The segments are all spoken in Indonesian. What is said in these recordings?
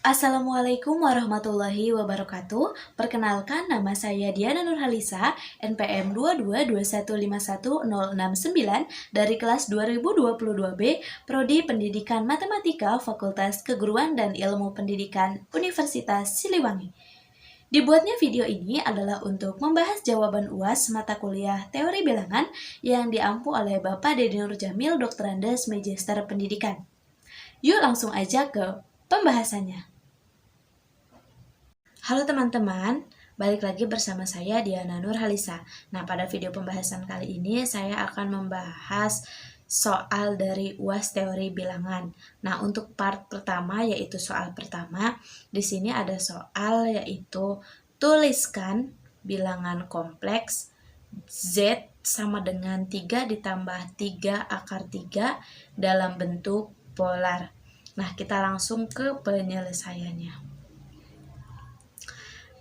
Assalamualaikum warahmatullahi wabarakatuh. Perkenalkan, nama saya Diana Nurhalisa, NPM 22215106 dari kelas 2022B, Prodi Pendidikan Matematika, Fakultas Keguruan dan Ilmu Pendidikan, Universitas Siliwangi. Dibuatnya video ini adalah untuk membahas jawaban UAS mata kuliah Teori Bilangan yang diampu oleh Bapak Deddy Nur Jamil, Doktorandes Magister Pendidikan. Yuk langsung aja ke pembahasannya. Halo teman-teman, balik lagi bersama saya Diana Nurhalisa. Nah, pada video pembahasan kali ini saya akan membahas soal dari UAS Teori Bilangan. Nah, untuk part pertama yaitu soal pertama, di sini ada soal yaitu tuliskan bilangan kompleks Z sama dengan 3 ditambah 3 akar 3 dalam bentuk polar. Nah, kita langsung ke penyelesaiannya.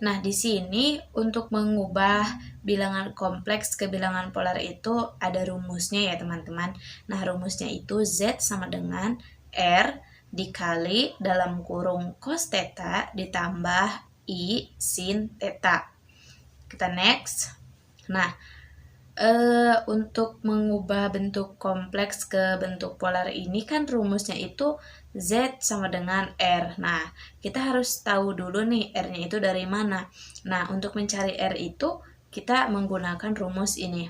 Nah, di sini untuk mengubah bilangan kompleks ke bilangan polar itu ada rumusnya ya teman-teman. Nah, rumusnya itu Z sama dengan R dikali dalam kurung cos theta ditambah I sin theta. Kita next. Nah, untuk mengubah bentuk kompleks ke bentuk polar ini kan rumusnya itu Z sama dengan R. Nah, kita harus tahu dulu nih R-nya itu dari mana. Nah, untuk mencari R itu kita menggunakan rumus ini.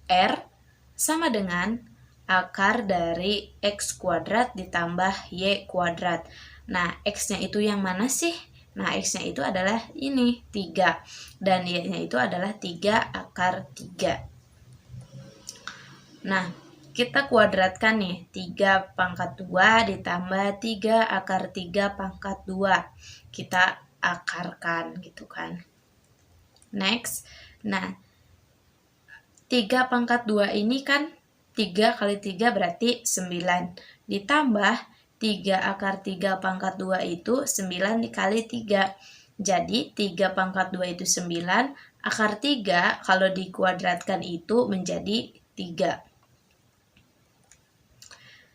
R sama dengan akar dari X kuadrat ditambah Y kuadrat. Nah, X-nya itu yang mana sih? Nah, X-nya itu adalah ini, 3. Dan Y-nya itu adalah 3 akar 3. Nah, kita kuadratkan nih, 3 pangkat 2 ditambah 3 akar 3 pangkat 2. Kita akarkan gitu kan. Next, nah 3 pangkat 2 ini kan 3 kali 3 berarti 9. Ditambah 3 akar 3 pangkat 2 itu 9 dikali 3. Jadi 3 pangkat 2 itu 9. Akar 3 kalau dikuadratkan itu menjadi 3.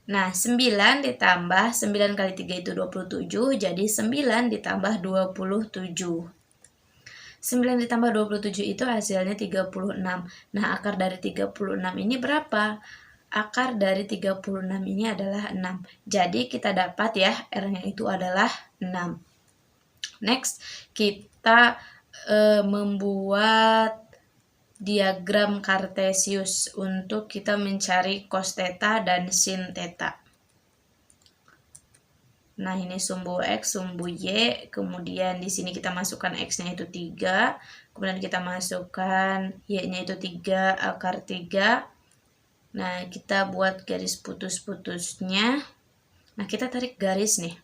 Nah, 9 ditambah 9 kali 3 itu 27. Jadi 9 ditambah 27. 9 ditambah 27 itu hasilnya 36. Nah, akar dari 36 ini berapa? Akar dari 36 ini adalah 6. Jadi kita dapat ya R-nya itu adalah 6. Next, kita membuat diagram kartesius untuk kita mencari cos theta dan sin theta. Nah, ini sumbu X, sumbu Y, kemudian di sini kita masukkan X-nya itu 3, kemudian kita masukkan Y-nya itu 3 akar 3. Nah, kita buat garis putus-putusnya. Nah, kita tarik garis nih.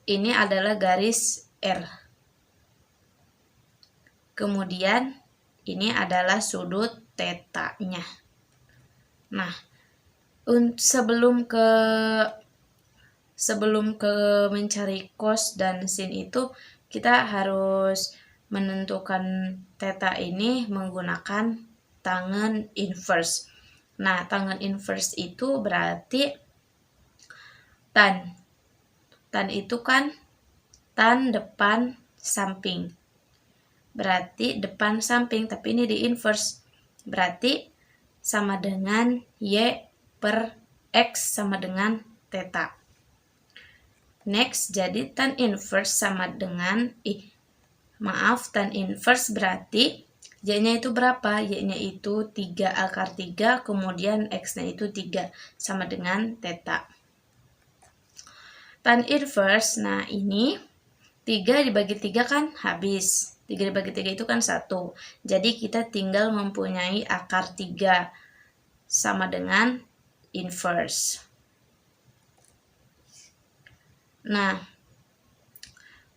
Ini adalah garis R. Kemudian, ini adalah sudut theta-nya. Nah, sebelum ke mencari cos dan sin itu, kita harus menentukan theta ini menggunakan tangen inverse. Nah, tangen inverse itu berarti tan. Tan itu kan tan depan samping. Berarti depan samping, tapi ini di inverse. Berarti sama dengan Y per X sama dengan theta. Next, jadi tan inverse sama dengan tan inverse berarti Y-nya itu berapa? Y-nya itu 3 akar 3, kemudian X-nya itu 3, sama dengan theta. Tan inverse, nah ini 3 dibagi 3 kan habis. 3 dibagi 3 itu kan 1. Jadi kita tinggal mempunyai akar 3 sama dengan inverse. Nah,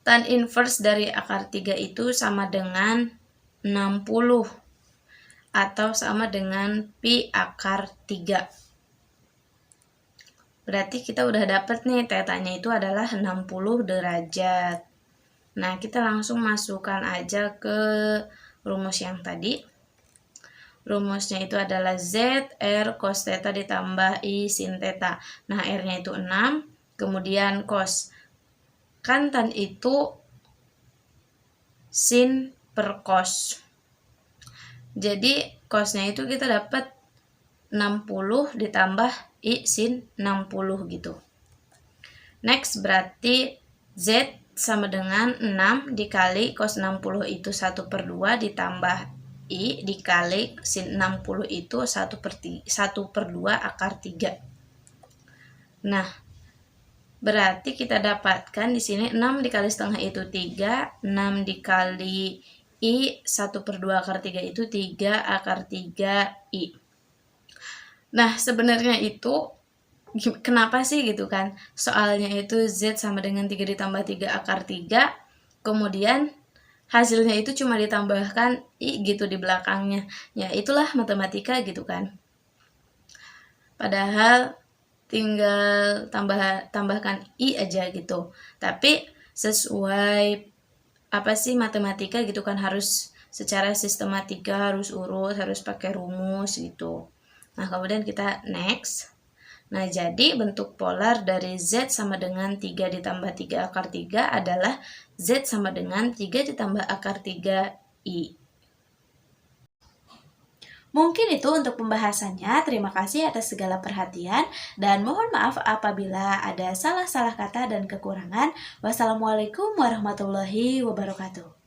tan inverse dari akar 3 itu sama dengan 60 atau sama dengan pi akar 3. Berarti kita udah dapet nih tetanya itu adalah 60 derajat. Nah, kita langsung masukkan aja ke rumus yang tadi. Rumusnya itu adalah Z R cos theta ditambah I sin theta. Nah, R-nya itu 6, kemudian cos. Kan tan itu sin per cos. Jadi, cosnya itu kita dapat 60 ditambah I sin 60 gitu. Next, berarti Z sama dengan 6 dikali cos 60 itu 1/2 ditambah I dikali sin 60 itu 1/2 akar 3. Nah, berarti kita dapatkan di sini 6 dikali setengah itu 3, 6 dikali I 1/2 akar 3 itu 3 akar 3 I. Nah, sebenarnya itu kenapa sih gitu kan? Soalnya itu Z sama dengan 3 ditambah 3 akar 3, kemudian hasilnya itu cuma ditambahkan I gitu di belakangnya. Ya, itulah matematika gitu kan. Padahal tinggal tambahkan I aja gitu. Tapi sesuai apa sih matematika gitu kan, harus secara sistematika, harus urut, harus pakai rumus gitu. Nah, kemudian kita next. Nah, jadi bentuk polar dari Z sama dengan 3 ditambah 3 akar 3 adalah Z sama dengan 3 ditambah akar 3 I. Mungkin itu untuk pembahasannya. Terima kasih atas segala perhatian dan mohon maaf apabila ada salah-salah kata dan kekurangan. Wassalamualaikum warahmatullahi wabarakatuh.